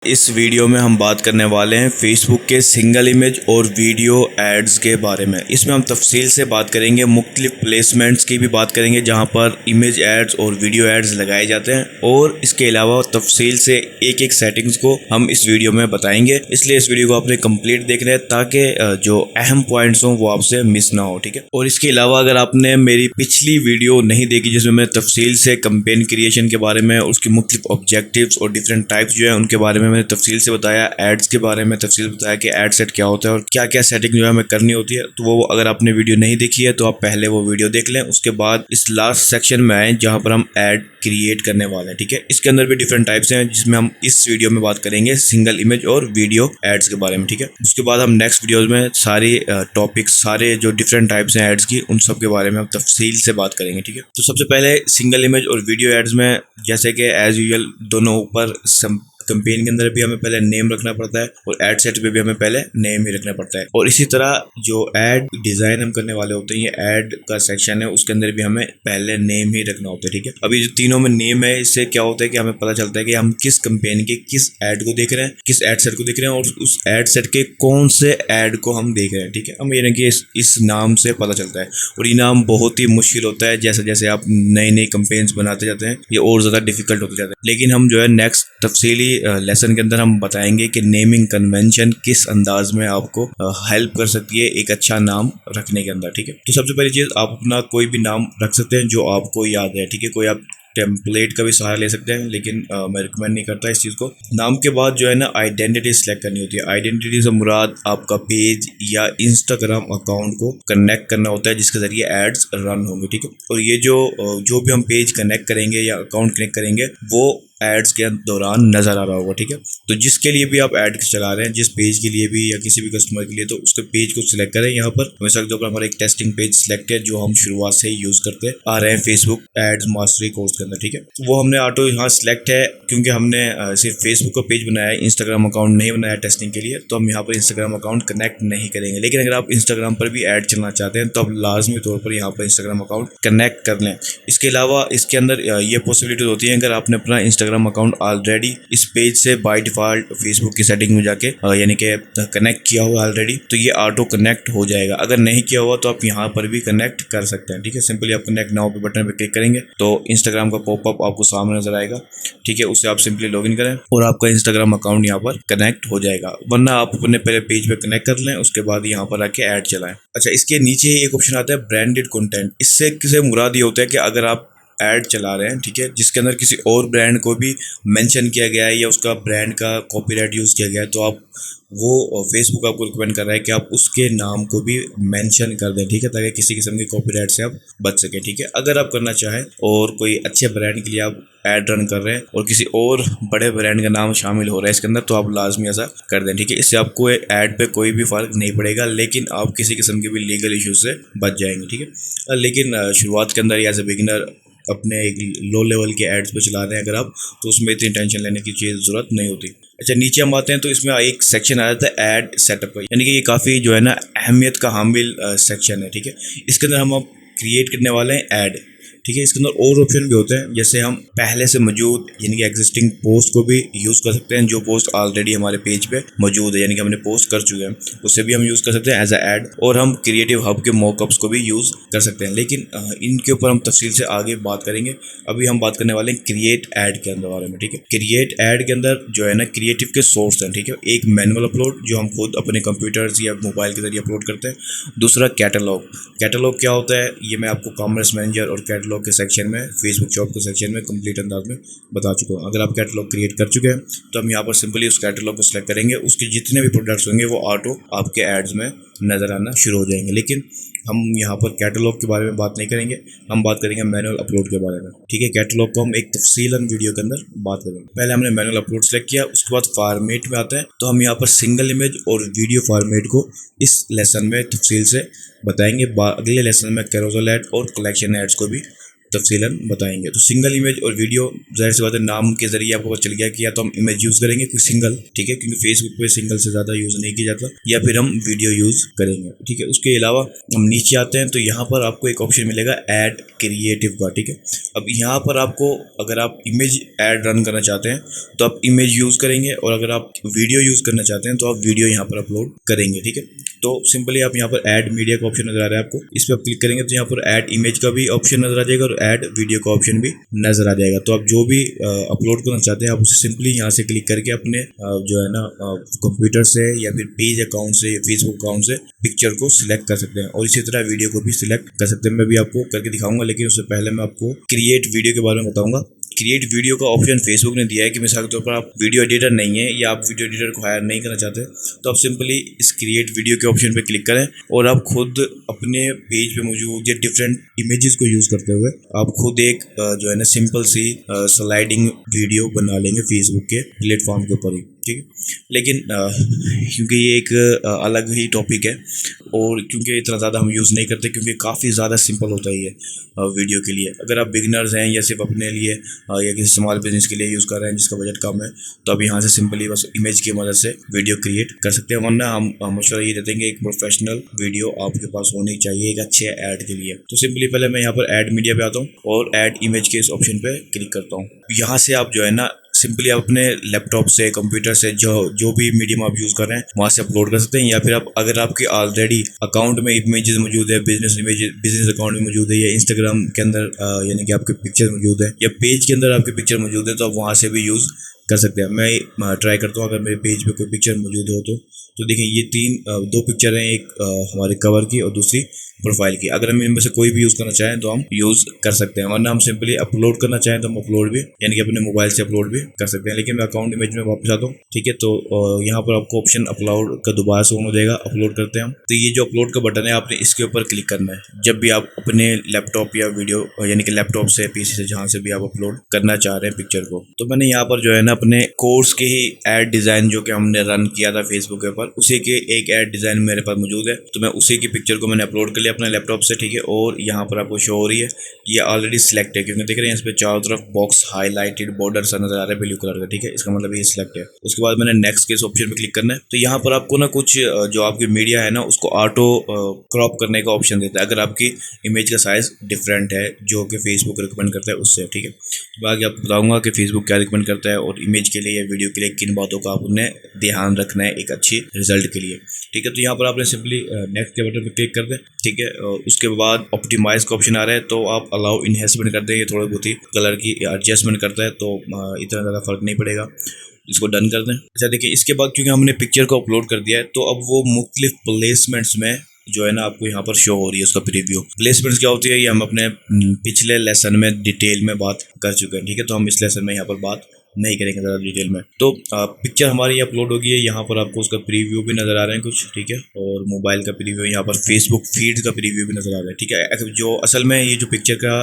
इस वीडियो में हम बात करने वाले हैं फेसबुक के सिंगल इमेज और वीडियो एड्स के बारे में। इसमें हम तफसील से बात करेंगे, मुख्तलिफ प्लेसमेंट्स की भी बात करेंगे जहां पर इमेज एड्स और वीडियो एड्स लगाए जाते हैं, और इसके अलावा तफसील से एक एक सेटिंग्स को हम इस वीडियो में बताएंगे। इसलिए इस वीडियो को आपने कंप्लीट देखना है ताकि जो अहम पॉइंट्स हों वो आपसे मिस ना हो, ठीक है। और इसके अलावा अगर आपने मेरी पिछली वीडियो नहीं देखी जिसमें मैं तफसील से कैंपेन क्रिएशन के बारे में, उसकी मुख्तलिफ ऑब्जेक्टिव्स और डिफरेंट टाइप्स जो है उनके बारे में मैंने तफसील से बताया, एड्स के बारे में तफसील बताया कि एड सेट क्या होता है और क्या क्या सेटिंग जो है हमें करनी होती है, तो वो अगर आपने वीडियो नहीं देखी है तो आप पहले वो वीडियो देख लें। उसके बाद इस लास्ट सेक्शन में आए जहां पर हम एड क्रिएट करने वाले हैं, ठीक है। इसके अंदर भी डिफरेंट टाइप्स हैं जिसमें हम इस वीडियो में बात करेंगे सिंगल इमेज और वीडियो एड्स के बारे में, ठीक है। उसके बाद हम नेक्स्ट वीडियोज में सारी टॉपिक्स, सारे जो डिफरेंट टाइप्स हैं एड्स की, उन सब के बारे में हम तफसील से बात करेंगे, ठीक है। तो सबसे पहले सिंगल इमेज और वीडियो एड्स में जैसे कि एज यूजुअल दोनों ऊपर कैंपेन के अंदर भी हमें पहले नेम रखना पड़ता है और एड सेट पे भी हमें पहले नेम ही रखना पड़ता है। और इसी तरह जो एड डिज़ाइन हम करने वाले होते हैं, ये एड का सेक्शन है, उसके अंदर भी हमें पहले नेम ही रखना होता है, ठीक है। अभी जो तीनों में नेम है, इससे क्या होता है कि हमें पता चलता है कि हम किस कैंपेन के किस एड को देख रहे हैं, किस एड सेट को देख रहे हैं और उस एड सेट के कौन से एड को हम देख रहे हैं, ठीक है। हम ये कि इस नाम से पता चलता है, और ये नाम बहुत ही मुश्किल होता है। जैसे जैसे आप नई नई कैंपेन्स बनाते जाते हैं ये और ज़्यादा डिफिकल्ट होते जाते हैं। लेकिन हम जो है नेक्स्ट तफसीली लेसन के अंदर हम बताएंगे कि नेमिंग कन्वेंशन किस अंदाज में आपको हेल्प कर सकती है एक अच्छा नाम रखने के अंदर, ठीक है। तो सबसे पहली चीज़, आप अपना कोई भी नाम रख सकते हैं जो आपको याद है, ठीक है। कोई आप टेम्पलेट का भी सहारा ले सकते हैं, लेकिन मैं रिकमेंड नहीं करता इस चीज़ को। नाम के बाद जो है ना आइडेंटिटी सेलेक्ट करनी होती है। आइडेंटिटी से मुराद आपका पेज या इंस्टाग्राम अकाउंट को कनेक्ट करना होता है जिसके ज़रिए एड्स रन होंगे, ठीक है। और ये जो भी हम पेज कनेक्ट करेंगे या अकाउंट कनेक्ट करेंगे वो एड्स के दौरान नज़र आ रहा होगा, ठीक है। तो जिसके लिए भी आप एड चला रहे हैं, जिस पेज के लिए भी या किसी भी कस्टमर के लिए, तो उसके पेज को सिलेक्ट करें। यहाँ पर हमेशा के ऊपर हमारा एक टेस्टिंग पेज सिलेक्ट है जो हम शुरुआत से ही यूज़ करते आ रहे हैं फेसबुक एड्स मास्टरी कोर्स के अंदर, ठीक है। वो हमने ऑटो यहाँ सिलेक्ट है क्योंकि हमने सिर्फ फेसबुक का पेज बनाया है, इंस्टाग्राम अकाउंट नहीं बनाया टेस्टिंग के लिए, तो हम यहाँ पर इंस्टाग्राम अकाउंट कनेक्ट नहीं करेंगे। लेकिन अगर आप इंस्टाग्राम पर भी ऐड चलना चाहते हैं तो आप लाजमी तौर पर यहाँ पर इंस्टाग्राम अकाउंट कनेक्ट कर लें। इसके अलावा इसके अंदर ये पॉसिबिलिटी होती है, अगर आपने अपना इंस्टाग्राम अकाउंट ऑलरेडी इस पेज से बाय डिफ़ॉल्ट फेसबुक की सेटिंग में जाके यानी कि कनेक्ट किया हुआ ऑलरेडी, तो ये ऑटो कनेक्ट हो जाएगा। अगर नहीं किया हुआ तो आप यहाँ पर भी कनेक्ट कर सकते हैं, ठीक है। सिंपली आप कनेक्ट नाउ पे बटन पे क्लिक करेंगे तो इंस्टाग्राम का पॉपअप आपको सामने नजर आएगा, ठीक है। उससे आप सिंपली लॉगिन करें और आपका इंस्टाग्राम अकाउंट यहाँ पर कनेक्ट हो जाएगा। वरना आप अपने पहले पेज पे कनेक्ट कर लें, उसके बाद यहाँ पर आके ऐड चलाएं। अच्छा, इसके नीचे ही एक ऑप्शन आता है ब्रांडेड कंटेंट। इससे किसे मुराद ये होता है कि अगर आप ऐड चला रहे हैं, ठीक है, जिसके अंदर किसी और ब्रांड को भी मेंशन किया गया है या उसका ब्रांड का कॉपीराइट यूज़ किया गया है, तो आप वो फेसबुक आपको रिकमेंड कर रहा है कि आप उसके नाम को भी मेंशन कर दें, ठीक है, ताकि किसी किस्म के कॉपीराइट से आप बच सकें, ठीक है। अगर आप करना चाहें और कोई अच्छे ब्रांड के लिए आप ऐड रन कर रहे हैं और किसी और बड़े ब्रांड का नाम शामिल हो रहा है इसके अंदर, तो आप लाजमी ऐसा कर दें, ठीक है। इससे आपको ऐड पे कोई भी फ़र्क नहीं पड़ेगा, लेकिन आप किसी किस्म के भी लीगल इशू से बच जाएंगे, ठीक है। लेकिन शुरुआत के अंदर एज ए बिगिनर अपने एक लो लेवल के एड्स पे चला रहे हैं अगर आप, तो उसमें इतनी टेंशन लेने की चीज़ ज़रूरत नहीं होती। अच्छा, नीचे हम आते हैं तो इसमें एक सेक्शन आ जाता है ऐड सेटअप का, यानी कि ये काफ़ी जो है ना अहमियत का हामिल सेक्शन है, ठीक है। इसके अंदर हम अब क्रिएट करने वाले हैं ऐड, ठीक है। इसके अंदर और ऑप्शन भी होते हैं, जैसे हम पहले से मौजूद यानी कि एग्जिस्टिंग पोस्ट को भी यूज़ कर सकते हैं। जो पोस्ट ऑलरेडी हमारे पेज पे मौजूद है यानी कि हमने पोस्ट कर चुके हैं, उससे भी हम यूज़ कर सकते हैं एज अ ऐड। और हम क्रिएटिव हब के मॉकअप्स को भी यूज़ कर सकते हैं, लेकिन इनके ऊपर हम तफसील से आगे बात करेंगे। अभी हम बात करने वाले हैं क्रिएट ऐड के अंदर बारे में, ठीक है। क्रिएट ऐड के अंदर जो है ना क्रिएटिव के सोर्स हैं, ठीक है। एक मैनुअल अपलोड जो हम खुद अपने कंप्यूटर्स या मोबाइल के जरिए अपलोड करते हैं। दूसरा कैटलॉग। कैटलॉग क्या होता है ये मैं आपको कॉमर्स मैनेजर और कैटलॉग के सेक्शन में, फेसबुक शॉप के सेक्शन में कंप्लीट अंदाज में बता चुका हूँ। अगर आप कैटलॉग क्रिएट कर चुके हैं तो हम यहाँ पर सिंपली उस कैटलॉग को सिलेक्ट करेंगे, उसके जितने भी प्रोडक्ट्स होंगे वो ऑटो आपके एड्स में नज़र आना शुरू हो जाएंगे। लेकिन हम यहाँ पर कैटलॉग के बारे में बात नहीं करेंगे, हम बात करेंगे मैनुअल अपलोड के बारे में, ठीक है। कैटलॉग को हम एक तफसीलन वीडियो के अंदर बात करेंगे। पहले हमने मैनुअल अपलोड सेलेक्ट किया, उसके बाद फॉर्मेट में आता है, तो हम यहाँ पर सिंगल इमेज और वीडियो फॉर्मेट को इस लेसन में तफसील से बताएंगे। अगले लेसन में कैरोसेल ऐड और कलेक्शन एड्स को भी तफसीलन बताएंगे। तो सिंगल इमेज और वीडियो, जाहिर सी बात है नाम के जरिए आपको पता चल गया कि या तो हम इमेज यूज़ करेंगे कोई सिंगल, ठीक है, क्योंकि फेसबुक पे सिंगल से ज़्यादा यूज़ नहीं किया जाता, या फिर हम वीडियो यूज़ करेंगे, ठीक है। उसके अलावा हम नीचे आते हैं तो यहाँ पर आपको एक ऑप्शन मिलेगा ऐड क्रिएटिव का, ठीक है। अब यहाँ पर आपको, अगर आप इमेज ऐड रन करना चाहते हैं तो आप इमेज यूज़ करेंगे, और अगर आप वीडियो यूज़ करना चाहते हैं तो आप वीडियो यहाँ पर अपलोड करेंगे, ठीक है। तो सिंपली आप यहाँ पर ऐड मीडिया का ऑप्शन नजर आ रहा है आपको, इस पर आप क्लिक करेंगे तो यहाँ पर ऐड इमेज का भी ऑप्शन नजर आ जाएगा और ऐड वीडियो का ऑप्शन भी नजर आ जाएगा। तो आप जो भी अपलोड करना चाहते हैं आप उसे सिंपली यहाँ से क्लिक करके अपने जो है ना कंप्यूटर से या फिर पेज अकाउंट से या फेसबुक अकाउंट से पिक्चर को सिलेक्ट कर सकते हैं, और इसी तरह वीडियो को भी सिलेक्ट कर सकते हैं। मैं भी आपको करके दिखाऊंगा, लेकिन उससे पहले मैं आपको क्रिएट वीडियो के बारे में बताऊंगा। क्रिएट वीडियो का ऑप्शन फेसबुक ने दिया है कि मिसाल के तौर पर आप वीडियो एडिटर नहीं है या आप वीडियो एडिटर को हायर नहीं करना चाहते, तो आप सिंपली इस क्रिएट वीडियो के ऑप्शन पे क्लिक करें और आप खुद अपने पेज पे मौजूद या डिफरेंट इमेजेस को यूज़ करते हुए आप खुद एक जो है ना सिंपल सी स्लाइडिंग वीडियो बना लेंगे फेसबुक के प्लेटफॉर्म के ऊपर ही, ठीक है। लेकिन क्योंकि ये एक अलग ही टॉपिक है और क्योंकि इतना ज़्यादा हम यूज़ नहीं करते, क्योंकि काफ़ी ज़्यादा सिंपल होता ही है वीडियो के लिए। अगर आप बिगनर्स हैं या सिर्फ अपने लिए या किसी स्मॉल बिजनेस के लिए यूज़ कर रहे हैं जिसका बजट कम है, तो आप यहाँ से सिंपली बस इमेज की मदद से वीडियो क्रिएट कर सकते हैं। वरना हम मशवरा ये देते हैं कि एक प्रोफेशनल वीडियो आपके पास होनी चाहिए एक अच्छे ऐड के लिए। तो सिंपली पहले मैं यहाँ पर ऐड मीडिया पे आता हूँ और ऐड इमेज के इस ऑप्शन पे क्लिक करता हूँ। यहाँ से आप जो है ना सिंपली आप अपने लैपटॉप से, कंप्यूटर से, जो भी मीडियम आप यूज़ कर रहे हैं वहाँ से अपलोड कर सकते हैं, या फिर आप अगर आपके ऑलरेडी अकाउंट में इमेजेस मौजूद है, बिजनेस अकाउंट में मौजूद है, या इंस्टाग्राम के अंदर यानी कि आपके पिक्चर मौजूद है, या पेज के अंदर आपके पिक्चर मौजूद है, तो आप वहाँ से भी यूज़ कर सकते हैं। मैं ट्राई करता हूँ, अगर मेरे पेज पे कोई पिक्चर मौजूद हो तो देखिए ये दो पिक्चर हैं, एक हमारे कवर की और दूसरी प्रोफाइल की। अगर हम इनमें से कोई भी यूज़ करना चाहें तो हम यूज़ कर सकते हैं, वरना हम सिंपली अपलोड करना चाहें तो हम अपलोड भी यानी कि अपने मोबाइल से अपलोड भी कर सकते हैं। लेकिन मैं अकाउंट इमेज में वापस आता हूँ, ठीक है। तो यहाँ पर आपको ऑप्शन अपलोड का दोबारा से ऑन हो जाएगा, अपलोड करते हैं हम। तो ये जो अपलोड का बटन है आपने इसके ऊपर क्लिक करना है जब भी आप अपने लैपटॉप या वीडियो यानी कि लैपटॉप से, पीसी से, जहाँ से भी आप अपलोड करना चाह रहे हैं पिक्चर को। तो मैंने यहाँ पर जो है ना अपने कोर्स के ही ऐड डिज़ाइन जो कि हमने रन किया था फेसबुक के ऊपर, उसी के एक ऐड डिज़ाइन मेरे पास मौजूद है, तो मैं उसी की पिक्चर को मैंने अपलोड कर लिया अपने लैपटॉप से, ठीक है। और यहाँ पर आपको शो हो रही है, ये ऑलरेडी सिलेक्ट है, क्योंकि देख रहे हैं इस पर चारों तरफ बॉक्स हाईलाइटेड बॉर्डर सा नजर आ रहा है ब्लू कलर का, ठीक है। इसका मतलब ये सिलेक्ट है। उसके बाद मैंने नेक्स्ट के इस ऑप्शन पे क्लिक करना है। तो यहाँ पर आपको ना कुछ जो आपकी मीडिया है ना उसको ऑटो क्रॉप करने का ऑप्शन देता है, अगर आपकी इमेज का साइज डिफरेंट है जो कि फेसबुक रिकमेंड करता है उससे, ठीक है। तो आगे आपको बताऊंगा कि फेसबुक क्या रिकमेंड करता है और इमेज के लिए या वीडियो के लिए किन बातों का आपने ध्यान रखना है एक अच्छी रिजल्ट के लिए, ठीक है। तो यहाँ पर आपने सिंपली नेक्स्ट के बटन पर क्लिक कर दें, ठीक है। उसके बाद ऑप्टिमाइज का ऑप्शन आ रहा है, तो आप अलाउ इन्हेंसमेंट कर दें, ये थोड़ी बहुत ही कलर की एडजस्टमेंट करता है, तो इतना ज़्यादा फर्क नहीं पड़ेगा, इसको डन कर दें। अच्छा देखिए, इसके बाद क्योंकि हमने पिक्चर को अपलोड कर दिया है तो अब वो मुख्तलिफ प्लेसमेंट्स में जो है ना आपको यहाँ पर शो हो रही है उसका प्रीव्यू। प्लेसमेंट्स क्या होती है ये हम अपने पिछले लेसन में डिटेल में बात कर चुके हैं, ठीक है। तो हम इस लेसन में यहाँ पर बात नहीं करेंगे ज़्यादा डिटेल में। तो पिक्चर हमारी अपलोड होगी है, यहाँ पर आपको उसका प्रीव्यू भी नज़र आ रहे हैं कुछ, ठीक है। और मोबाइल का प्रीव्यू, यहाँ पर फेसबुक फीड का प्रीव्यू भी नज़र आ रहा है, ठीक है। जो असल में ये जो पिक्चर का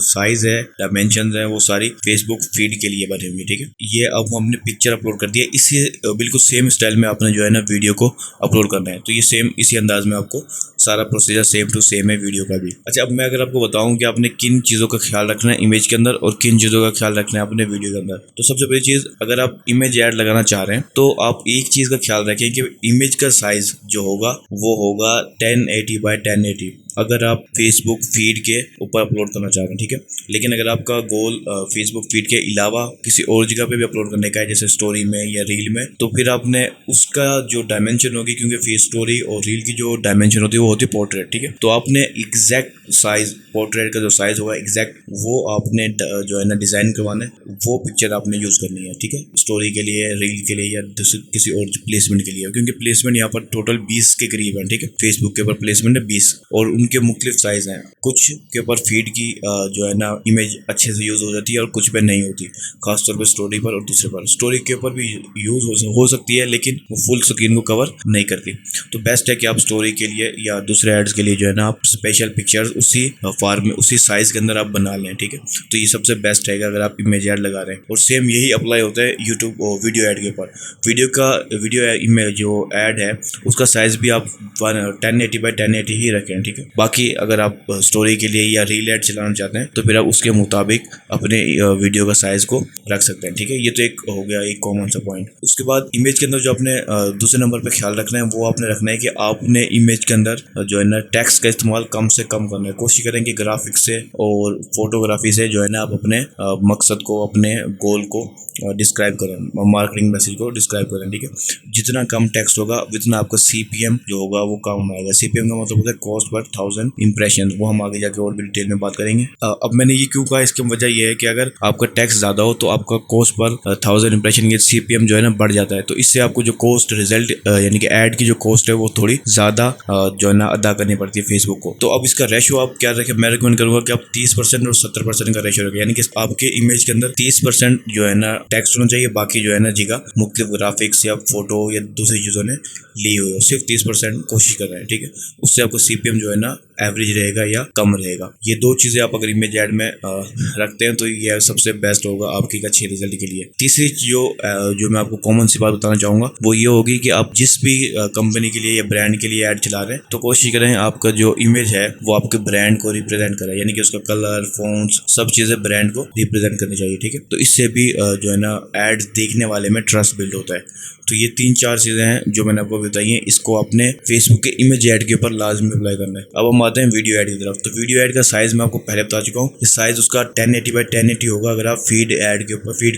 साइज़ है, डायमेंशन है, वो सारी फेसबुक फीड के लिए बनी हुई है, ठीक है। ये अब हमने पिक्चर अपलोड कर दिया, इसी बिल्कुल सेम स्टाइल में आपने जो है ना वीडियो को अपलोड करना है। तो ये सेम इसी अंदाज में आपको सारा प्रोसीजर सेम टू सेम है वीडियो का भी। अच्छा, अब मैं अगर आपको बताऊं कि आपने किन चीज़ों का ख्याल रखना है इमेज के अंदर और किन चीज़ों का ख्याल रखना है अपने वीडियो के अंदर, तो सबसे पहली चीज़, अगर आप इमेज ऐड लगाना चाह रहे हैं तो आप एक चीज़ का ख्याल रखें कि इमेज का साइज जो होगा वो होगा 1080 बाय 1080, अगर आप फेसबुक फीड के ऊपर अपलोड करना चाह रहे हैं, ठीक है। लेकिन अगर आपका गोल फेसबुक फीड के अलावा किसी और जगह पे भी अपलोड करने का है, जैसे स्टोरी में या रील में, तो फिर आपने उसका जो डायमेंशन होगी, क्योंकि फेस स्टोरी और रील की जो डायमेंशन होती है वो होती है पोर्ट्रेट, ठीक है। तो आपने एग्जैक्ट साइज, पोर्ट्रेट का जो साइज होगा एग्जैक्ट, वो आपने जो है ना डिज़ाइन करवाना है, वो पिक्चर आपने यूज़ करनी है, ठीक है। स्टोरी के लिए, रील के लिए या किसी और प्लेसमेंट के लिए, क्योंकि प्लेसमेंट यहाँ पर टोटल 20 के करीब है, ठीक है। फेसबुक के ऊपर प्लेसमेंट है 20 और उनके मुख्तलिफ साइज़ हैं। कुछ के ऊपर फीड की जो है ना इमेज अच्छे से यूज़ हो जाती है और कुछ पे नहीं होती, खासतौर पे स्टोरी पर और दूसरे पर। स्टोरी के ऊपर भी यूज़ हो सकती है लेकिन वो फुल स्क्रीन को कवर नहीं करती। तो बेस्ट है कि आप स्टोरी के लिए या दूसरे एड्स के लिए जो है ना आप स्पेशल पिक्चर्स उसी फॉर्म में, उसी साइज़ के अंदर आप बना लें, ठीक है। तो ये सबसे बेस्ट है अगर आप इमेज ऐड लगा रहे हैं। और सेम यही अप्लाई होता है यूट्यूब और वीडियो ऐड के ऊपर। वीडियो इमेज जो ऐड है उसका साइज़ भी आप 1080 बाई 1080 ही रखें, ठीक है। बाकी अगर आप स्टोरी के लिए या रील ऐड चलाना चाहते हैं तो फिर आप उसके मुताबिक अपने वीडियो का साइज को रख सकते हैं। ठीक है, ये तो एक हो गया एक कॉमन सा पॉइंट। उसके बाद इमेज के अंदर जो आपने दूसरे नंबर पे ख्याल रखना है वो आपने रखना है कि आपने इमेज के अंदर जो है ना टेक्स्ट का इस्तेमाल कम से कम करना है। कोशिश करें कि ग्राफिक्स से और फोटोग्राफी से जो है ना आप अपने मकसद को, अपने गोल को डिस्क्राइब करें, मार्केटिंग मैसेज को डिस्क्राइब करें। ठीक है, जितना कम टेक्स्ट होगा उतना आपका CPM जो होगा वो कम आएगा। CPM का मतलब होता है कॉस्ट पर 1000 इंप्रेशन। वो हम आगे जाके और भी डिटेल में बात करेंगे। अब मैंने ये क्यों कहा, इसकी वजह ये है कि अगर आपका टेक्स्ट ज़्यादा हो तो आपका कॉस्ट पर 1000 इंप्रेशन के CPM जो है ना बढ़ जाता है। तो इससे आपको जो कॉस्ट रिजल्ट यानी कि ऐड की जो कॉस्ट है वो थोड़ी ज़्यादा जो है ना अदा करनी पड़ती है फेसबुक को। तो अब इसका रेशो आप क्या रखें, मैं रिकमेंड करूँगा कि आप 30% और 70% का रेशो रखें। यानी कि आपके इमेज के अंदर 30% जो है ना टेक्स्ट होना चाहिए, बाकी जो है ना जगह मुख्तलिफ ग्राफिक्स या फोटो या दूसरी चीज़ों ने ली हुई हो। सिर्फ 30% कोशिश कर रहे हैं। ठीक है, उससे आपको CPM जो है ना एवरेज रहेगा या कम रहेगा। ये दो चीज़ें आप अगर इमेज ऐड में रखते हैं तो ये सबसे बेस्ट होगा आपके एक अच्छे रिजल्ट के लिए। तीसरी जो मैं आपको कॉमन सी बात बताना चाहूँगा वो ये होगी कि आप जिस भी कंपनी के लिए या ब्रांड के लिए ऐड चला रहे हैं तो कोशिश करें आपका जो इमेज है वो आपके ब्रांड को रिप्रेजेंट करे, यानी कि उसका कलर, फॉन्ट्स, सब चीज़ें ब्रांड को रिप्रेजेंट करनी चाहिए। ठीक है, तो इससे भी जो है ना ऐड देखने वाले में ट्रस्ट बिल्ड होता है। तो ये 3-4 चीज़ें हैं जो मैंने आपको बताई हैं, इसको अपने फेसबुक के इमेज ऐड के ऊपर लाजमी अप्लाई करना है। अब हम आते हैं वीडियो ऐड की तरफ। तो वीडियो ऐड का साइज़ मैं आपको पहले बता चुका हूँ। इस साइज़ उसका 1080x1080 होगा अगर आप फीड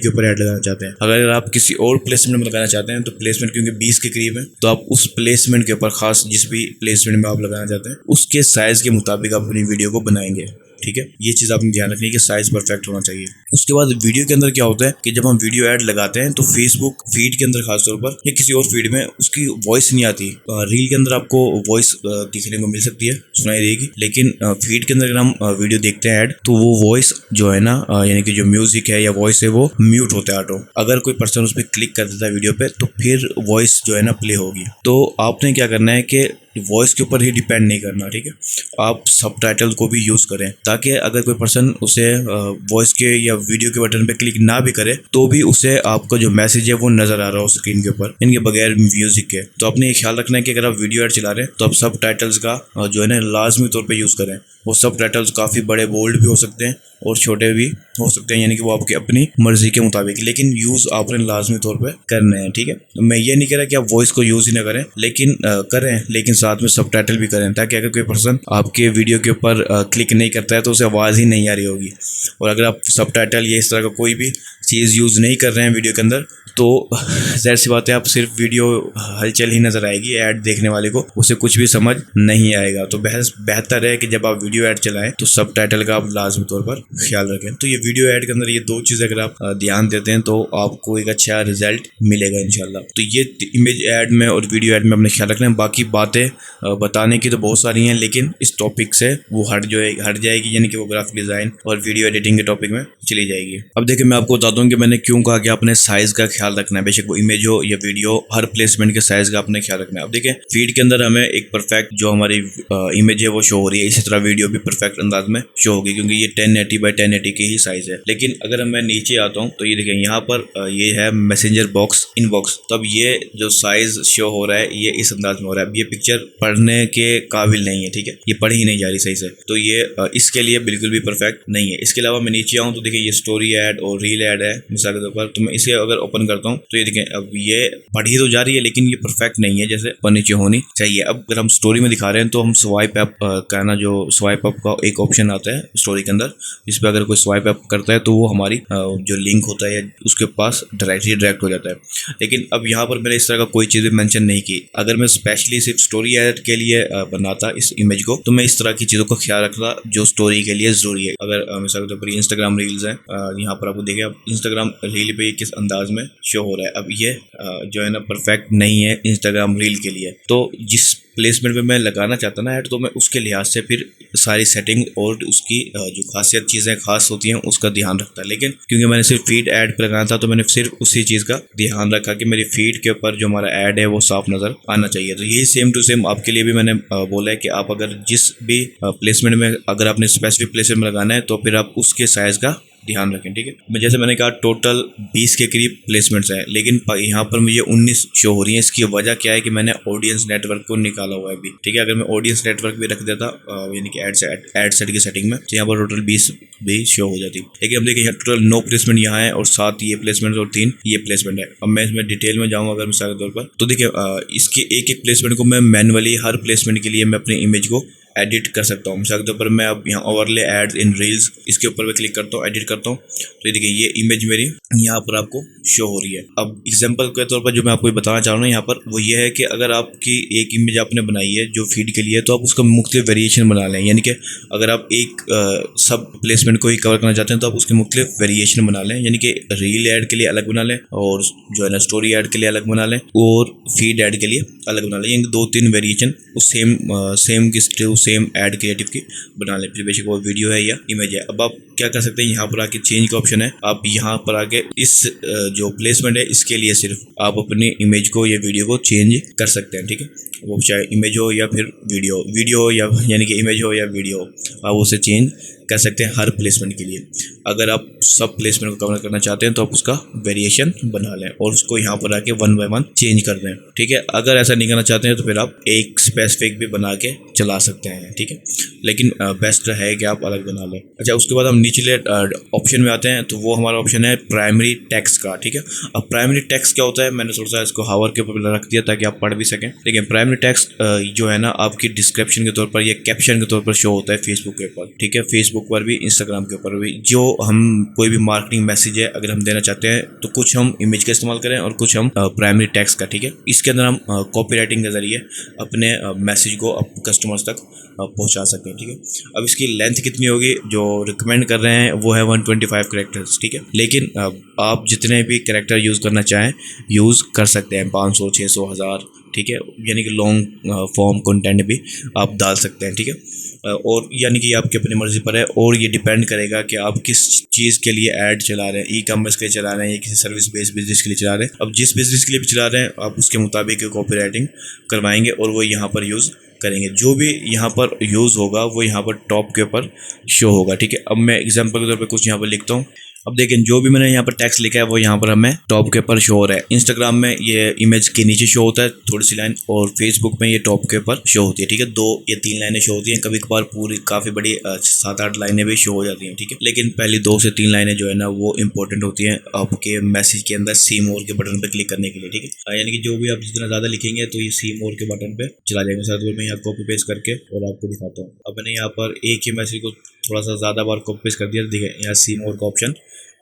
के ऊपर ऐड लगाना चाहते हैं। अगर आप किसी और प्लेसमेंट में लगाना चाहते हैं तो प्लेसमेंट क्योंकि 20 के करीब है तो आप उस प्लेसमेंट के ऊपर, खास जिस भी प्लेसमेंट में आप लगाना चाहते हैं उसके साइज़ के मुताबिक आप अपनी वीडियो को बनाएंगे। ठीक है, ये चीज़ आपने ध्यान रखनी है कि साइज़ परफेक्ट होना चाहिए। उसके बाद वीडियो के अंदर क्या होता है कि जब हम वीडियो ऐड लगाते हैं तो फेसबुक फीड के अंदर खासतौर पर या किसी और फीड में उसकी वॉइस नहीं आती। रील के अंदर आपको वॉइस दिखने को मिल सकती है, सुनाई देगी, लेकिन फीड के अंदर अगर हम वीडियो देखते हैं ऐड तो वो वॉइस जो है ना यानी कि जो म्यूजिक है या वॉइस है वो म्यूट होता है ऑटो। अगर कोई पर्सन उस पर क्लिक कर देता है वीडियो पे तो फिर वॉइस जो है ना प्ले होगी। तो आपने क्या करना है कि वॉइस के ऊपर ही डिपेंड नहीं करना। ठीक है, आप सबटाइटल को भी यूज़ करें ताकि अगर कोई पर्सन उसे वॉइस के या वीडियो के बटन पे क्लिक ना भी करे तो भी उसे आपका जो मैसेज है वो नज़र आ रहा हो स्क्रीन के ऊपर, इनके बगैर म्यूजिक के। तो आपने ये ख्याल रखना है कि अगर आप वीडियो ऐड चला रहे हैं तो आप सबटाइटल्स का जो है ना लाजमी तौर पर यूज़ करें। वो सबटाइटल्स काफ़ी बड़े बोल्ड भी हो सकते हैं और छोटे भी हो सकते हैं, यानी कि वो आपकी अपनी मर्जी के मुताबिक, लेकिन यूज़ आपने लाजमी तौर पे करने हैं। ठीक है, मैं ये नहीं कह रहा कि आप वॉइस को यूज़ ही ना करें, लेकिन करें, लेकिन साथ में सबटाइटल भी करें ताकि अगर कोई पर्सन आपके वीडियो के ऊपर क्लिक नहीं करता है तो उसे आवाज़ ही नहीं आ रही होगी। और अगर आप सबटाइटल या इस तरह का कोई भी चीज़ यूज़ नहीं कर रहे हैं वीडियो के अंदर तो ज़ाहिर सी बात है आप सिर्फ वीडियो हलचल ही नज़र आएगी, ऐड देखने वाले को उसे कुछ भी समझ नहीं आएगा। तो बेहतर है कि जब आप वीडियो ऐड चलाएं तो सबटाइटल का आप लाजमी तौर पर ख्याल रखें। तो ये वीडियो ऐड के अंदर ये दो चीज़ें अगर आप ध्यान देते हैं तो आपको एक अच्छा रिजल्ट मिलेगा इंशाल्लाह। तो ये इमेज ऐड में और वीडियो ऐड में अपने ख्याल रखना है। बाकी बातें बताने की तो बहुत सारी हैं लेकिन इस टॉपिक से वो हट जाएगी, यानी कि वो ग्राफिक डिज़ाइन और वीडियो एडिटिंग के टॉपिक में चली जाएगी। अब देखिए मैं आपको बताता हूँ कि मैंने क्यों कहा कि आपने साइज़ का ख्याल रखना है, बेशक वो इमेज हो या वीडियो, हर प्लेसमेंट के साइज़ का आपने ख्याल रखना है। अब देखिए फीड के अंदर हमें एक परफेक्ट जो हमारी इमेज है वो शो हो रही है, इसी तरह वीडियो भी परफेक्ट अंदाज में शो होगी क्योंकि ये 1080x1080 की ही साइज़ है। लेकिन अगर मैं नीचे आता हूँ तो ये देखिए यहाँ पर ये है मैसेंजर बॉक्स इनबॉक्स। तो अब ये जो साइज़ शो हो रहा है ये इस अंदाज में हो रहा है। अब ये पिक्चर पढ़ने के काबिल नहीं है, ठीक है, ये पढ़ी ही नहीं जा रही सही से, तो ये इसके लिए बिल्कुल भी परफेक्ट नहीं है। इसके अलावा मैं नीचे आऊँ तो देखिए ये स्टोरी ऐड और रील ऐड है मिसाल के तौर पर, तो मैं इसे अगर ओपन करता हूँ तो ये देखें अब ये पढ़ी तो जा रही है लेकिन ये परफेक्ट नहीं है जैसे ऊपर नीचे होनी चाहिए। अब अगर हम स्टोरी में दिखा रहे हैं तो हम स्वाइप अप करना, जो स्वाइप अप का एक ऑप्शन आता है स्टोरी के अंदर, जिस पर अगर कोई स्वाइप अप करता है तो वो हमारी जो लिंक होता है उसके पास डायरेक्ट हो जाता है। लेकिन अब यहाँ पर मैंने इस तरह का कोई चीज़ भी मेंशन नहीं की। अगर मैं स्पेशली सिर्फ स्टोरी ऐड के लिए बनाता इस इमेज को तो मैं इस तरह की चीज़ों का ख्याल रखता जो स्टोरी के लिए ज़रूरी है। अगर मिसाल के तौर पर इंस्टाग्राम रील्स हैं, यहाँ पर आपको देखिए अब इंस्टाग्राम रील पे किस अंदाज में शो हो रहा है। अब ये जो है ना परफेक्ट नहीं है इंस्टाग्राम रील के लिए। तो जिस प्लेसमेंट में मैं लगाना चाहता ना ऐड तो मैं उसके लिहाज से फिर सारी सेटिंग और उसकी जो खासियत चीज़ें खास होती हैं उसका ध्यान रखता है। लेकिन क्योंकि मैंने सिर्फ फीड ऐड पर लगाना था तो मैंने सिर्फ उसी चीज़ का ध्यान रखा कि मेरी फीड के ऊपर जो हमारा ऐड है वो साफ नज़र आना चाहिए। तो यही सेम टू सेम आपके लिए भी मैंने बोला है कि आप अगर जिस भी प्लेसमेंट में अगर आपने स्पेसिफिक प्लेसमेंट में लगाना है तो फिर आप उसके साइज़ का ध्यान रखें, ठीक है। जैसे मैंने कहा टोटल 20 के करीब प्लेसमेंट्स हैं, लेकिन यहाँ पर मुझे 19 शो हो रही है। इसकी वजह क्या है कि मैंने ऑडियंस नेटवर्क को निकाला हुआ है अभी, ठीक है। अगर मैं ऑडियंस नेटवर्क भी रख देता यानी कि एड सेट की सेटिंग में, तो यहाँ पर टोटल 20 भी शो हो जाती। लेकिन अब देखिए यहाँ टोटल 9 प्लेसमेंट यहाँ है और 7 ये प्लेसमेंट और 3 ये प्लेसमेंट है। अब मैं इसमें डिटेल में जाऊँगा अगर मिसाल के तौर पर, तो देखिए इसके एक एक प्लेसमेंट को मैं मैनुअली हर प्लेसमेंट के लिए मैं अपनी इमेज को एडिट कर सकता हूँ। मिसाल के तौर पर मैं अब यहाँ ओवरले एड्स इन रील्स, इसके ऊपर मैं क्लिक करता हूँ, एडिट करता हूँ, तो देखिए ये इमेज मेरी यहाँ पर आपको शो हो रही है। अब एग्जांपल के तौर पर जो मैं आपको बताना चाह रहा हूँ यहाँ पर वो ये है कि अगर आपकी एक इमेज आपने बनाई है जो फीड के लिए, तो आप उसका मुख्तलिफ वेरिएशन बना लें। यानी कि अगर आप एक सब प्लेसमेंट को ही कवर करना चाहते हैं तो आप उसके मुख्तलिफ वेरिएशन बना लें। यानी कि रील ऐड के लिए अलग बना लें, और जो है ना स्टोरी ऐड के लिए अलग बना लें, और फीड ऐड के लिए अलग बना लें। यानी 2-3 वेरिएशन उस सेम ऐड क्रिएटिव की बना लें, फिर बेशक वो वीडियो है या इमेज है। अब आप क्या कर सकते हैं, यहाँ पर आके चेंज का ऑप्शन है, आप यहाँ पर आके इस जो प्लेसमेंट है इसके लिए सिर्फ आप अपनी इमेज को या वीडियो को चेंज कर सकते हैं, ठीक है। वो चाहे इमेज हो या फिर वीडियो हो, या यानी कि इमेज हो या वीडियो हो, आप उसे चेंज कर सकते हैं हर प्लेसमेंट के लिए। अगर आप सब प्लेसमेंट को कवर करना चाहते हैं तो आप उसका वेरिएशन बना लें और उसको यहाँ पर आके 1 बाय 1 चेंज कर दें, ठीक है। अगर ऐसा नहीं करना चाहते हैं तो फिर आप एक स्पेसिफिक भी बना के चला सकते हैं, ठीक है। लेकिन बेस्ट है कि आप अलग बना लें। अच्छा, उसके बाद हम निचले ऑप्शन में आते हैं, तो वो हमारा ऑप्शन है प्राइमरी टेक्स्ट का, ठीक है। अब प्राइमरी टेक्स्ट क्या होता है, मैंने सोचा इसको हावर के ऊपर रख दिया ताकि आप पढ़ भी सकें। लेकिन प्राइमरी टेक्स्ट जो है ना आपकी डिस्क्रिप्शन के तौर पर या कैप्शन के तौर पर शो होता है फेसबुक के ऊपर, ठीक है। फेसबुक पर भी, इंस्टाग्राम के ऊपर भी, जो हम कोई भी मार्केटिंग मैसेज है अगर हम देना चाहते हैं तो कुछ हम इमेज का इस्तेमाल करें और कुछ हम प्राइमरी टेक्स्ट का, ठीक है। इसके अंदर हम कॉपी राइटिंग के जरिए अपने मैसेज को कस्टमर्स तक पहुंचा सकते हैं, ठीक है। अब इसकी लेंथ कितनी होगी, जो रिकमेंड कर रहे हैं वो है 125 कैरेक्टर्स, ठीक है। लेकिन आप जितने भी कैरेक्टर यूज़ करना चाहें यूज़ कर सकते हैं, 500, 600, 1000, ठीक है। यानी कि लॉन्ग फॉर्म कंटेंट भी आप डाल सकते हैं, ठीक है। और यानी कि आपकी अपनी मर्ज़ी पर है, और ये डिपेंड करेगा कि आप किस चीज़ के लिए ऐड चला रहे हैं, ई कॉमर्स के लिए चला रहे हैं या किसी सर्विस बेस्ड बिजनेस के लिए चला रहे हैं। अब जिस बिज़नेस के लिए भी चला रहे हैं आप उसके मुताबिक कॉपी राइटिंग करवाएंगे और वो यहाँ पर यूज़ करेंगे। जो भी यहाँ पर यूज़ होगा वो यहाँ पर टॉप के ऊपर शो होगा, ठीक है। अब मैं एग्जांपल के तौर पे कुछ यहाँ पर लिखता हूँ। अब देखें जो भी मैंने यहाँ पर टेक्स्ट लिखा है वो यहाँ पर हमें टॉप के ऊपर शो हो रहा है। इंस्टाग्राम में ये इमेज के नीचे शो होता है थोड़ी सी लाइन, और फेसबुक में ये टॉप के ऊपर शो होती है, ठीक है। 2 या 3 लाइनें शो होती हैं, कभी कभार पूरी काफ़ी बड़ी 7-8 लाइनें भी शो हो जाती हैं, ठीक है। लेकिन पहली 2 से 3 लाइनें जो है ना वो इंपॉर्टेंट होती हैं आपके मैसेज के अंदर सी मोर के बटन पर क्लिक करने के लिए, ठीक है। यानी कि जो भी आप जितना ज़्यादा लिखेंगे तो ये सी मोर के बटन पर चला जाएगा। साथ में मैं यहाँ कॉपी पेस्ट करके और आपको दिखाता हूँ। अब मैंने यहाँ पर एक ही मैसेज को थोड़ा सा ज़्यादा बार कॉपी पेस्ट कर दिया, देखिए यहाँ सी मोर का ऑप्शन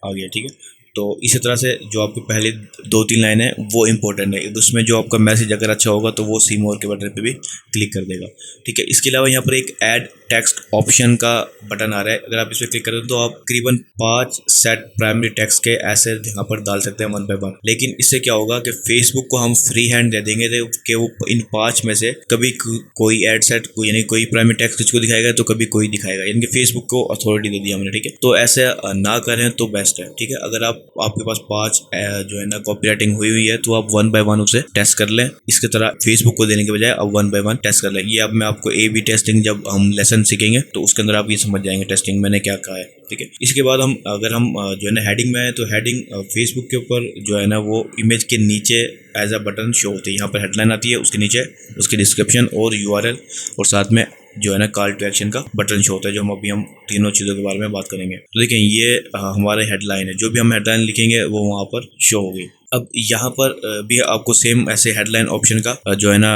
आ गया, ठीक है। तो इसी तरह से जो आपकी पहले 2-3 लाइन है वो इंपॉर्टेंट है, उसमें जो आपका मैसेज अगर अच्छा होगा तो वो सी मोर के बटन पे भी क्लिक कर देगा, ठीक है। इसके अलावा यहाँ पर एक ऐड टेक्स्ट ऑप्शन का बटन आ रहा है, अगर आप इस पर क्लिक करें तो आप तकरीबन 5 सेट प्राइमरी टेक्स्ट के ऐसे यहाँ पर डाल सकते हैं 1 बाय 1। लेकिन इससे क्या होगा कि फेसबुक को हम फ्री हैंड दे देंगे कि वो इन 5 में से कभी कोई ऐड सेट यानी कोई प्राइमरी टेक्स्ट किसको दिखाएगा तो कभी कोई दिखाएगा, यानी कि फेसबुक को अथॉरिटी दे दी हमने, ठीक है। तो ऐसे ना करें तो बेस्ट है, ठीक है। अगर आपके पास 5 जो है ना कॉपी राइटिंग हुई है तो आप 1 बाय 1 उसे टेस्ट कर लें। इसके तरह फेसबुक को देने के बजाय आप 1 बाय 1 टेस्ट कर लें। ये अब मैं आपको A/B टेस्टिंग जब हम लेसन सीखेंगे तो उसके अंदर आप ये समझ जाएंगे टेस्टिंग मैंने क्या कहा है, ठीक है। इसके बाद हम अगर हम जो है ना हेडिंग में है तो हेडिंग फेसबुक के ऊपर जो है ना वो इमेज के नीचे एज अ बटन शो होती है। यहाँ पर हेडलाइन आती है, उसके नीचे उसकी डिस्क्रिप्शन और URL और साथ में जो है ना कॉल टू एक्शन का बटन शो होता है, जो हम तीनों चीज़ों के बारे में बात करेंगे। तो देखें ये हमारे हेडलाइन है, जो भी हम हेडलाइन लिखेंगे वो वहाँ पर शो होगी। अब यहाँ पर भी आपको सेम ऐसे हेडलाइन ऑप्शन का जो है ना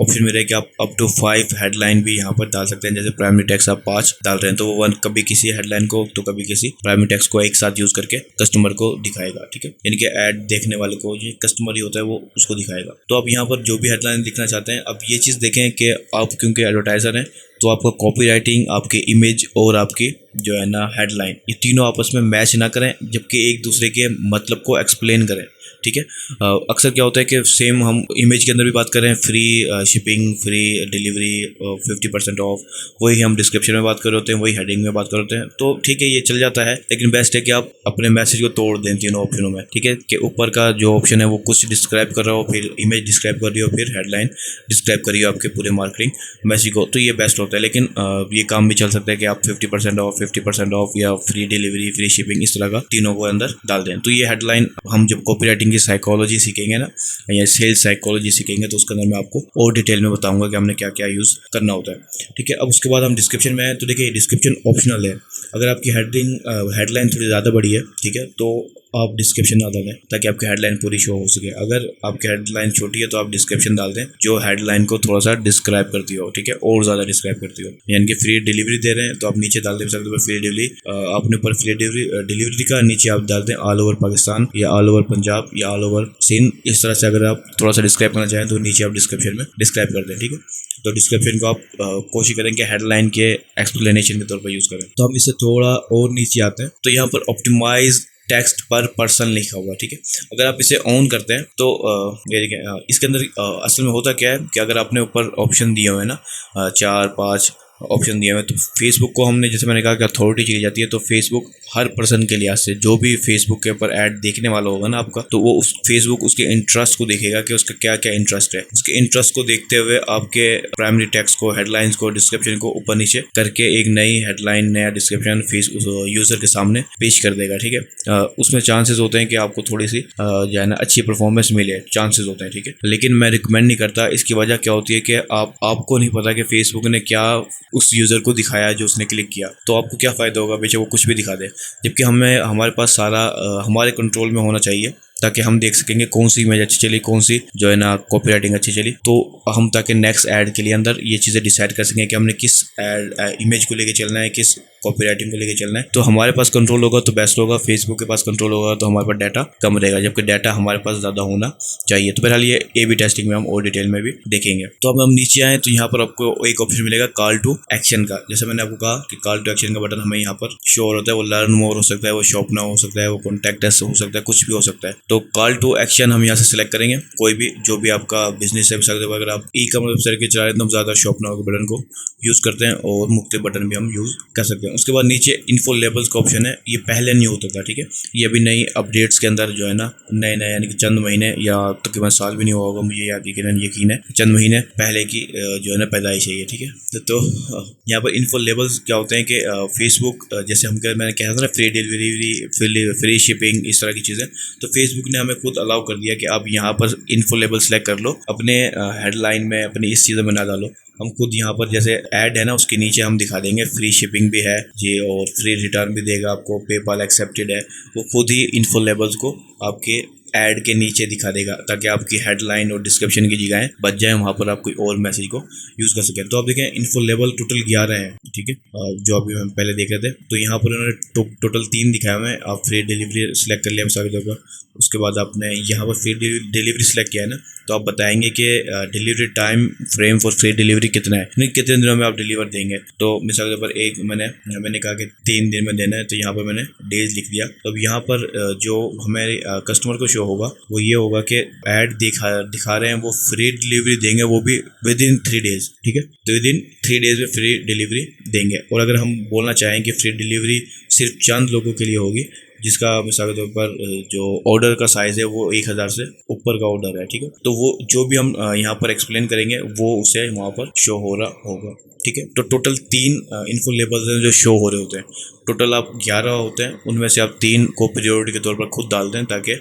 ऑप्शन मिलेगा कि आप अप टू 5 हेडलाइन भी यहाँ पर डाल सकते हैं। जैसे प्राइमरी टेक्स्ट आप 5 डाल रहे हैं तो वो 1 कभी किसी हेडलाइन को तो कभी किसी प्राइमरी टेक्स्ट को एक साथ यूज़ करके कस्टमर को दिखाएगा, ठीक है। यानी कि ऐड देखने वाले को जो कस्टमर ही होता है वो उसको दिखाएगा। तो आप यहाँ पर जो भी हेडलाइन लिखना चाहते हैं, अब ये चीज़ देखें कि आप क्योंकि एडवर्टाइज़र हैं तो आपका कॉपी राइटिंग, आपके इमेज और आपकी जो है ना हेडलाइन, ये तीनों आपस में मैच ना करें, जबकि एक दूसरे के मतलब को एक्सप्लेन करें। ठीक है। अक्सर क्या होता है कि सेम हम इमेज के अंदर भी बात कर रहे हैं, free shipping, free delivery, 50% of, वही हम डिस्क्रिप्शन में बात कर रहे होते हैं, वही हेडिंग में बात कर रहे होते हैं। तो ठीक है, ये चल जाता है, लेकिन बेस्ट है कि आप अपने मैसेज को तोड़ दें तीनों ऑप्शनों में, ठीक है। कि ऊपर का जो ऑप्शन है वो कुछ डिस्क्राइब कर रहा हो, फिर इमेज डिस्क्राइब कर रही हो, फिर हेडलाइन डिस्क्राइब करिए आपके पूरे मार्केटिंग मैसेज को, तो ये बेस्ट होता है। लेकिन ये काम भी चल सकता है कि आप 50% ऑफ या फ्री डिलीवरी, फ्री शिपिंग, इस तरह का तीनों को अंदर डाल दें। तो ये हेडलाइन हम जब कॉपी राइटिंग की साइकोलॉजी सीखेंगे ना, या सेल्स साइकोलॉजी सीखेंगे, तो उसके अंदर मैं आपको और डिटेल में बताऊंगा कि हमने क्या क्या यूज़ करना होता है, ठीक है। अब उसके बाद हम डिस्क्रिप्शन में आए, तो देखिए डिस्क्रिप्शन ऑप्शनल है। अगर आपकी हेडलाइन थोड़ी ज़्यादा बड़ी है, ठीक है, तो आप डिस्क्रिप्शन ना डालें ताकि आपकी हेडलाइन पूरी शो हो सके। अगर आपकी हेडलाइन छोटी है तो आप डिस्क्रिप्शन डाल दें जो हेडलाइन को थोड़ा सा डिस्क्राइब करती हो, ठीक है, और ज़्यादा डिस्क्राइब करती हो। यानी कि फ्री डिलीवरी दे रहे हैं तो आप नीचे डाल दे सकते हो फ्री डिलीवरी, आपने ऊपर फ्री डिलीवरी का, नीचे आप डाल दें ऑल ओवर पाकिस्तान या ऑल ओवर पंजाब या ऑल ओवर सिंध। इस तरह से अगर आप थोड़ा सा डिस्क्राइब करना चाहें तो नीचे आप डिस्क्रिप्शन में डिस्क्राइब कर दें, ठीक है। तो डिस्क्रिप्शन को आप कोशिश करें कि हेडलाइन के एक्सप्लेनेशन के तौर पर यूज़ करें। तो हम इससे थोड़ा और नीचे आते हैं, तो यहाँ पर ऑप्टिमाइज टेक्स्ट पर पर्सन लिखा हुआ है, ठीक है। अगर आप इसे ऑन करते हैं तो ये देखिए, इसके अंदर असल में होता क्या है कि अगर आपने ऊपर ऑप्शन दिए हुए हैं ना, 4-5 ऑप्शन दिए हुए हैं, तो फेसबुक को हमने, जैसे मैंने कहा कि अथॉरिटी चली जाती है, तो फेसबुक हर पर्सन के लिहाज से जो भी फेसबुक के ऊपर ऐड देखने वाला होगा ना आपका, तो वो उस फेसबुक उसके इंटरेस्ट को देखेगा कि उसका क्या क्या इंटरेस्ट है। उसके इंटरेस्ट को देखते हुए आपके प्राइमरी टेक्स्ट को, हेडलाइंस को, डिस्क्रिप्शन को ऊपर नीचे करके एक नई हेडलाइन, नया डिस्क्रिप्शन यूजर के सामने पेश कर देगा, ठीक है। उसमें चांसेस होते हैं कि आपको थोड़ी सी जो है ना अच्छी परफॉर्मेंस मिले, चांसेस होते हैं, ठीक है। लेकिन मैं रिकमेंड नहीं करता। इसकी वजह क्या होती है कि आपको नहीं पता कि फेसबुक ने क्या उस यूज़र को दिखाया जो उसने क्लिक किया, तो आपको क्या फ़ायदा होगा, बेशक वो कुछ भी दिखा दे। जबकि हमारे पास सारा हमारे कंट्रोल में होना चाहिए, ताकि हम देख सकेंगे कौन सी इमेज अच्छी चली, कौन सी जो है ना कॉपी राइटिंग अच्छी चली, तो हम ताकि नेक्स्ट ऐड के लिए अंदर ये चीज़ें डिसाइड कर सकें कि हमने किस इमेज को लेके चलना है, किस कॉपी राइटिंग को लेके चलना है। तो हमारे पास कंट्रोल होगा तो बेस्ट होगा, फेसबुक के पास कंट्रोल होगा तो हमारे पास डाटा कम रहेगा, जबकि डाटा हमारे पास ज़्यादा होना चाहिए। तो बहरहाल ये A/B टेस्टिंग में हम और डिटेल में भी देखेंगे। तो अब हम नीचे आएँ तो यहाँ पर आपको एक ऑप्शन मिलेगा कॉल टू एक्शन का। जैसे मैंने आपको कहा कि कॉल टू एक्शन का बटन हमें यहाँ पर शो होता है, वो लर्न मोर हो सकता है, वो शॉप नाउ हो सकता है, वो कॉन्टैक्ट अस हो सकता है, कुछ भी हो सकता है। तो कॉल टू एक्शन हम यहाँ से सिलेक्ट करेंगे, कोई भी जो भी आपका बिजनेस है। अगर आप ई-कॉमर्स वेबसाइट के चला रहे हैं तो हम ज़्यादा शॉप नाउ के बटन को यूज़ करते हैं, और मुख्तलिफ बटन भी हम यूज़ कर सकते हैं। उसके बाद नीचे इन्फो लेबल्स का ऑप्शन है, ये पहले नहीं होता था, ठीक है। ये अभी नई अपडेट्स के अंदर जो है ना, नए नए यानी कि चंद महीने या तकरीबन साल भी नहीं हुआ होगा, मुझे यकीन है चंद महीने पहले की जो है ना पैदाइश है ये, ठीक है। तो यहाँ पर इन्फो लेबल्स क्या होते हैं कि फेसबुक, जैसे मैंने कहा था ना, फ्री डिलीवरी, फ्री शिपिंग, इस तरह की चीज़ें, तो फेसबुक ने हमें खुद अलाउ कर दिया कि आप यहाँ पर इन्फो लेबल सेलेक्ट कर लो, अपने हेडलाइन में अपनी इस चीज़ों में ना डालो। हम खुद यहाँ पर जैसे ऐड है ना, उसके नीचे हम दिखा देंगे फ्री शिपिंग भी है जी, और फ्री रिटर्न भी देगा आपको, पेपाल एक्सेप्टेड है, वो खुद ही इन्फो लेबल्स को आपके ऐड के नीचे दिखा देगा, ताकि आपकी हेडलाइन और डिस्क्रिप्शन की जगह बच जाए, वहाँ पर आप कोई और मैसेज को यूज़ कर सकें। तो आप देखें इन्फो लेबल टोटल 11 हैं, ठीक है, जो अभी हम पहले देख रहे थे। तो यहाँ पर उन्होंने टोटल 3 दिखाया हुआ है। आप फ्री डिलीवरी सेलेक्ट कर लिया मिसाल के तौर पर, उसके बाद आपने यहाँ पर फ्री डिलीवरी सेलेक्ट किया है ना, तो आप बताएंगे कि delivery time frame for free delivery कितना है, नहीं कितने दिनों में आप डिलीवर देंगे। तो मिसाल के तौर पर एक मैंने कहा कि 3 दिन में देना है, तो यहाँ पर मैंने डेज लिख दिया। तो अब यहाँ पर जो हमारे कस्टमर को शो होगा वो ये होगा कि ऐड दिखा रहे हैं वो फ्री डिलीवरी देंगे, वो भी विद इन 3 डेज, ठीक है। तो विद इन 3 डेज में फ्री डिलीवरी देंगे। और अगर हम बोलना चाहें कि फ्री डिलीवरी सिर्फ चंद लोगों के लिए होगी, जिसका मिसाल के तौर पर जो ऑर्डर का साइज़ है वो 1000 से ऊपर का ऑर्डर है, ठीक है, तो वो जो भी हम यहाँ पर एक्सप्लेन करेंगे वो उसे वहाँ पर शो हो रहा होगा, ठीक है। तो टोटल 3 इन्फो लेबल्स हैं जो शो हो रहे होते हैं। टोटल आप 11 होते हैं, उनमें से आप 3 को प्रायोरिटी के तौर पर खुद डाल दें ताकि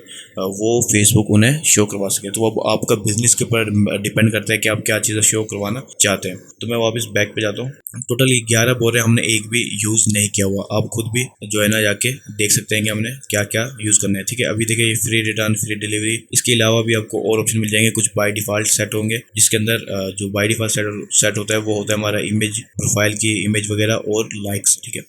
वो फेसबुक उन्हें शो करवा सके। तो अब आपका बिजनेस के ऊपर डिपेंड करता है कि आप क्या चीज़ें शो करवाना चाहते हैं। तो मैं वापस बैक पे जाता हूँ। टोटल 11 बोल रहे हैं, हमने एक भी यूज़ नहीं किया हुआ। आप खुद भी जो है ना जाके देख सकते हैं कि हमने क्या क्या यूज़ करना है, ठीक है। अभी देखिए ये फ्री रिटर्न, फ्री डिलीवरी, इसके अलावा भी आपको और ऑप्शन मिल जाएंगे। कुछ बाय डिफ़ॉल्ट सेट होंगे, जिसके अंदर जो बाय डिफ़ॉल्ट सेट होता है वो होता है हमारा इमेज, प्रोफाइल की इमेज वगैरह और लाइक्स, ठीक है।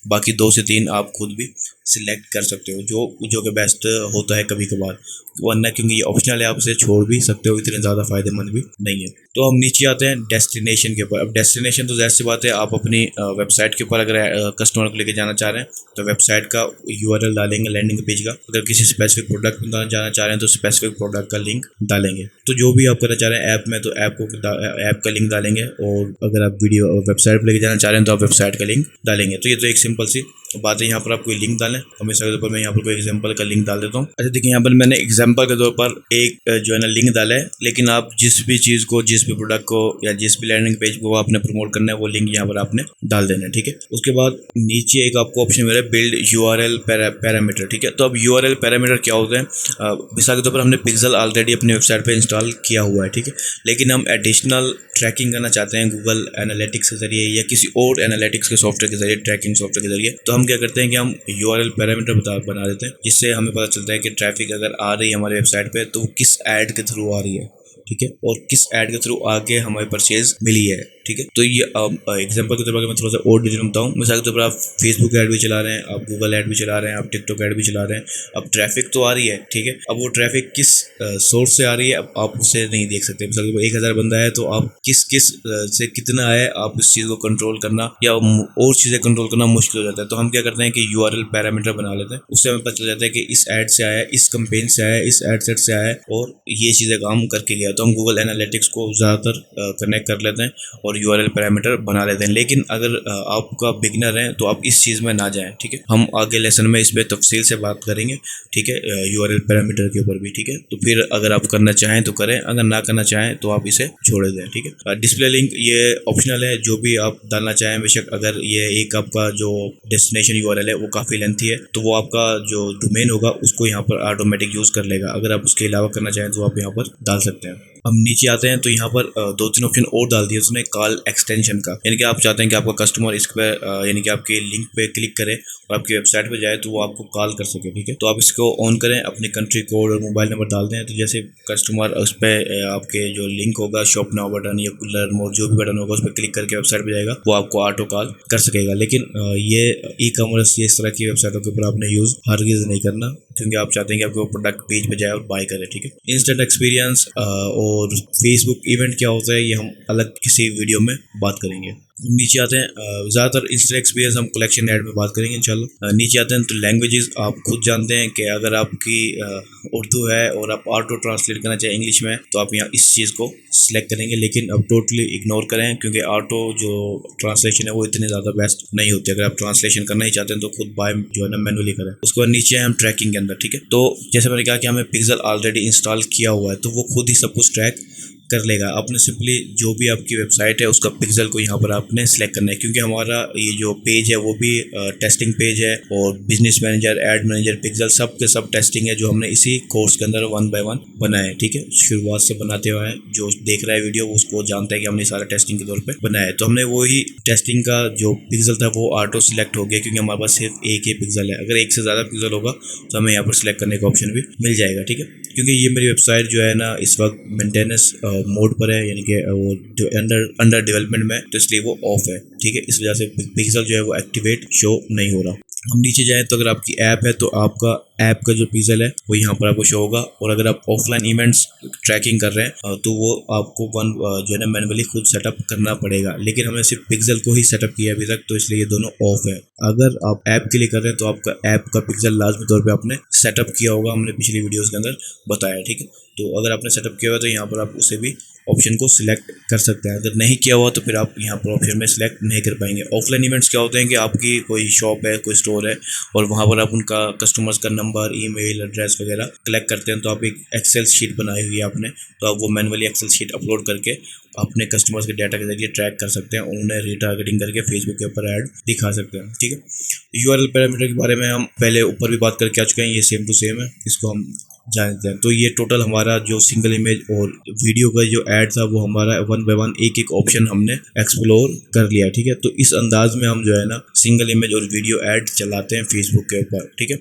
बाकी 2 से 3 आप खुद भी सिलेक्ट कर सकते हो, जो कि बेस्ट होता है कभी कभार, वरना क्योंकि ये ऑप्शनल है आप इसे छोड़ भी सकते हो, इतने ज़्यादा फायदेमंद भी नहीं है। तो हम नीचे आते हैं डेस्टिनेशन के ऊपर। अब डेस्टिनेशन तो जैसी बात है, आप अपनी वेबसाइट के ऊपर अगर कस्टमर को लेके जाना चाह रहे हैं तो वेबसाइट का यूआरएल डालेंगे, लैंडिंग पेज का। अगर किसी स्पेसिफिक प्रोडक्ट में जाना चाह रहे हैं तो स्पेसिफिक प्रोडक्ट का लिंक डालेंगे। तो जो भी आप करना चाह रहे हैं ऐप में, तो ऐप का लिंक डालेंगे, और अगर आप वीडियो वेबसाइट पर लेके जाना चाह रहे हैं तो आप वेबसाइट का लिंक डालेंगे। तो ये तो एक सिंपल सी बात है। यहाँ पर आप कोई लिंक डालें, हमेशा के तौर पर मैं यहाँ पर कोई एग्जांपल का लिंक डाल देता हूँ। अच्छा देखिए, यहाँ पर मैंने एग्जांपल के तौर पर एक जो है ना लिंक डाला है, लेकिन आप जिस भी चीज़ को, जिस भी प्रोडक्ट को या जिस भी लैंडिंग पेज को आपने प्रमोट करना है वो लिंक यहाँ पर आपने डाल देना है, ठीक है। उसके बाद नीचे एक आपको ऑप्शन मिला है बिल्ड यूआरएल पैरामीटर, ठीक है। तो अब यूआरएल पैरामीटर क्या होता है? मिसाल के तौर पर हमने पिक्सल ऑलरेडी अपनी वेबसाइट पर इंस्टॉल किया हुआ है, ठीक है, लेकिन हम एडिशनल ट्रैकिंग करना चाहते हैं गूगल एनालिटिक्स के जरिए या किसी और एनालिटिक्स के सॉफ्टवेयर के जरिए, ट्रैकिंग सॉफ्टवेयर के जरिए। तो हम क्या करते हैं कि हम यूआरएल पैरामीटर बना देते हैं, जिससे हमें पता चलता है कि ट्रैफिक अगर आ रही है हमारी वेबसाइट पे तो वो किस ऐड के थ्रू आ रही है, ठीक है, और किस ऐड के थ्रू आके हमें परचेज मिली है, ठीक है। तो ये एग्जांपल के तौर पर मैं थोड़ा सा और डिटेल बताऊँ, मिसाल के तौर पर आप फेसबुक ऐड भी चला रहे हैं, आप गूगल ऐड भी चला रहे हैं, आप टिकटॉक ऐड भी चला रहे हैं। अब ट्रैफिक तो आ रही है, ठीक है, अब वो ट्रैफिक किस सोर्स से आ रही है अब आप उसे नहीं देख सकते। मिसाल के तौर पर 1000 बंदा है तो आप किस से कितना है, आप इस चीज़ को कंट्रोल करना या और चीज़ें कंट्रोल करना मुश्किल हो जाता है। तो हम क्या करते हैं कि यूआरएल पैरामीटर बना लेते हैं, उससे हमें पता चल जाता है कि इस ऐड से आया, इस कंपेन से आया, इस ऐड सेट से आया और ये चीज़ें काम करके गया। तो हम गूगल एनालिटिक्स को ज़्यादातर कनेक्ट कर लेते हैं और यूआरएल पैरामीटर बना लेते हैं। लेकिन अगर आपका बिगिनर है तो आप इस चीज़ में ना जाएं, ठीक है। हम आगे लेसन में इस पर तफसील से बात करेंगे, ठीक है, यूआरएल पैरामीटर के ऊपर भी, ठीक है। तो फिर अगर आप करना चाहें तो करें, अगर ना करना चाहें तो आप इसे छोड़ दें, ठीक है। डिस्प्ले लिंक ये ऑप्शनल है, जो भी आप डालना चाहें बेशक। अगर ये एक आपका जो डेस्टिनेशन यूआरएल है वो काफ़ी लेंथी है तो वो आपका जो डोमेन होगा उसको यहाँ पर ऑटोमेटिक यूज़ कर लेगा। अगर आप उसके अलावा करना चाहें तो आप यहाँ पर डाल सकते हैं। हम नीचे आते हैं तो यहाँ पर 2-3 ऑप्शन और डाल दिए उसने कॉल एक्सटेंशन का, यानी कि आप चाहते हैं कि आपका कस्टमर इस पर यानी कि आपके लिंक पे क्लिक करे और आपकी वेबसाइट पे जाए तो वो आपको कॉल कर सके, ठीक है। तो आप इसको ऑन करें, अपनी कंट्री कोड और मोबाइल नंबर डाल दें, तो जैसे कस्टमर उस पर आपके जो लिंक होगा शॉप नाउ बटन या लर्न मोर जो भी बटन होगा उस पर क्लिक करके वेबसाइट पर जाएगा, वो आपको ऑटो कॉल कर सकेगा। लेकिन ये ई कॉमर्स ये इस तरह की वेबसाइटों के ऊपर आपने यूज़ हरगिज़ नहीं करना, क्योंकि आप चाहते हैं कि आपको प्रोडक्ट पेज पे जाए और बाय करे, ठीक है। इंस्टेंट एक्सपीरियंस और फेसबुक इवेंट क्या होता है ये हम अलग किसी वीडियो में बात करेंगे। नीचे आते हैं ज़्यादातर इंस्टेंट एक्सपीरियंस हम कलेक्शन ऐड में बात करेंगे इंशाल्लाह। नीचे आते हैं तो लैंग्वेजेस आप खुद जानते हैं कि अगर आपकी उर्दू है और आप ऑटो ट्रांसलेट करना चाहें इंग्लिश में तो आप यहाँ इस चीज़ को सिलेक्ट करेंगे, लेकिन अब टोटली इग्नोर करें क्योंकि ऑटो जो ट्रांसलेशन है वो इतने ज़्यादा बेस्ट नहीं होती। अगर आप ट्रांसलेशन करना ही चाहते हैं तो खुद बाय जो है ना मैनुअली करें। उसके बाद नीचे हम ट्रैकिंग के अंदर, ठीक है। तो जैसे मैंने कहा कि हमें पिक्सल ऑलरेडी इंस्टॉल किया हुआ है तो वो खुद ही सब कुछ ट्रैक कर लेगा। आपने सिंपली जो भी आपकी वेबसाइट है उसका पिक्सल को यहाँ पर आपने सेलेक्ट करना है, क्योंकि हमारा ये जो पेज है वो भी टेस्टिंग पेज है और business manager, add manager, pixel सब के सब टेस्टिंग है जो हमने इसी कोर्स के अंदर 1 by 1 बनाया है, ठीक है। शुरुआत से बनाते हुए हैं, जो देख रहा है वीडियो उसको जानता है कि हमने सारा टेस्टिंग के तौर पर बनाया है। तो हमने वही टेस्टिंग का जो पिक्सल था वो ऑटो सिलेक्ट हो गया, क्योंकि हमारे पास सिर्फ एक ही पिक्सल है। अगर एक से ज़्यादा पिक्सल होगा तो हमें यहाँ पर सिलेक्ट करने का ऑप्शन भी मिल जाएगा, ठीक है। क्योंकि ये मेरी वेबसाइट जो है ना इस वक्त मेंटेनेंस मोड पर है, यानी कि वो जो अंडर डेवलपमेंट में, तो इसलिए वो ऑफ है, ठीक है। इस वजह से पिक्सल जो है वो एक्टिवेट शो नहीं हो रहा। हम नीचे जाएँ तो अगर आपकी ऐप है तो आपका ऐप का जो पिक्सल है वो यहाँ पर आपको शो होगा, और अगर आप ऑफलाइन इवेंट्स ट्रैकिंग कर रहे हैं तो वो आपको जो है ना मैनुअली खुद सेटअप करना पड़ेगा। लेकिन हमने सिर्फ पिक्सल को ही सेटअप किया अभी तक, तो इसलिए ये दोनों ऑफ है। अगर आप ऐप के लिए कर रहे हैं तो आपका ऐप का पिक्सल लाजमी तौर पर आपने सेटअप किया होगा, हमने पिछली वीडियोज़ के अंदर बताया, ठीक है। तो अगर आपने सेटअप किया हुआ तो यहाँ पर आप उसे भी ऑप्शन को सिलेक्ट कर सकते हैं। अगर नहीं किया हुआ तो फिर आप यहाँ पर ऑप्शन में सिलेक्ट नहीं कर पाएंगे। ऑफलाइन इवेंट्स क्या होते हैं कि आपकी कोई शॉप है, कोई स्टोर है और वहाँ पर आप उनका कस्टमर्स का नंबर, ईमेल एड्रेस वगैरह कलेक्ट करते हैं, तो आप एक एक्सेल शीट बनाई हुई है आपने, तो आप वो मैनुअली एक्सेल शीट अपलोड करके अपने कस्टमर्स के डाटा के जरिए ट्रैक कर सकते हैं और उन्हें रीटारगेटिंग करके फेसबुक के ऊपर ऐड दिखा सकते हैं, ठीक है। यूआरएल पैरामीटर के बारे में हम पहले ऊपर भी बात करके आ चुके हैं, ये सेम टू सेम है, इसको हम जानते हैं। तो ये टोटल हमारा जो सिंगल इमेज और वीडियो का जो ऐड था वो हमारा 1 by 1 एक ऑप्शन हमने एक्सप्लोर कर लिया, ठीक है। तो इस अंदाज में हम जो है ना सिंगल इमेज और वीडियो ऐड चलाते हैं फेसबुक के ऊपर, ठीक है।